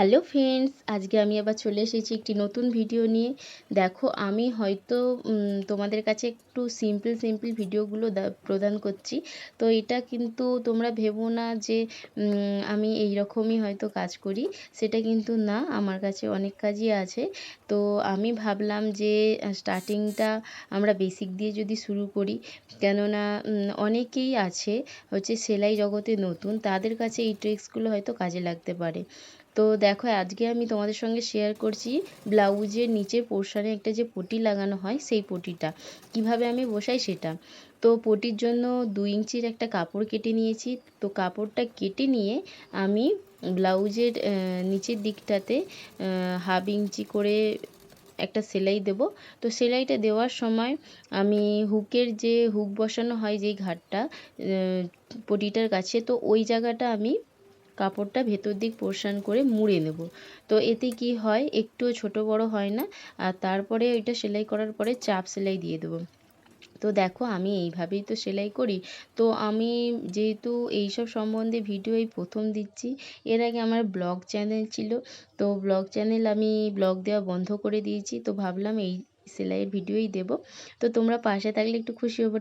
Hello friends, আজকে আমি আবার চলে এসেছি একটি নতুন ভিডিও নিয়ে। দেখো, আমি হয়তো তোমাদের কাছে একটু সিম্পল ভিডিওগুলো প্রদান করছি। তো এটা কিন্তু তোমরা ভেবো না যে আমি এই রকমই হয়তো কাজ করি, সেটা কিন্তু না। আমার কাছে অনেক কাজই আছে। তো আমি ভাবলাম যে স্টার্টিংটা আমরা বেসিক দিয়ে যদি শুরু করি, কেননা অনেকেই আছে হচ্ছে সেলাই জগতে নতুন, তাদের কাছে এই ট্রিক্সগুলো হয়তো কাজে লাগতে পারে। তো দেখো, আজকে আমি তোমাদের সঙ্গে শেয়ার করছি ব্লাউজের নিচের পোর্শনে একটা যে পটি লাগানো হয় সেই পটিটা কিভাবে আমি বসাই সেটা। তো পটির জন্য 2 ইঞ্চির একটা কাপড় কেটে নিয়েছি। তো কাপড়টা কেটে নিয়ে আমি ব্লাউজের নিচের দিকটাতে 1/2 ইঞ্চি করে একটা সেলাই দেব। তো সেলাইটা দেওয়ার সময় আমি হুকের যে হুক বসানো হয় যেই ঘাটটা পটিটার কাছে, তো ওই জায়গাটা আমি কাপড়টা ভেতর দিক পোর্শন করে মুড়ে নেব। তো এতে কি হয়, একটুও ছোট বড় হয় না। আর তারপরে ওইটা সেলাই করার পরে চাপ সেলাই দিয়ে দেবো। তো দেখো, আমি এইভাবেই তো সেলাই করি। তো আমি যেহেতু এইসব সম্বন্ধে ভিডিও এই প্রথম দিচ্ছি, এর আগে আমার ব্লগ চ্যানেল ছিল। তো ব্লগ চ্যানেল আমি ব্লগ দেওয়া বন্ধ করে দিয়েছি। তো ভাবলাম এই সেলাইয়ের ভিডিওই দেব। তো তোমরা পাশে থাকলে একটু খুশি হবো।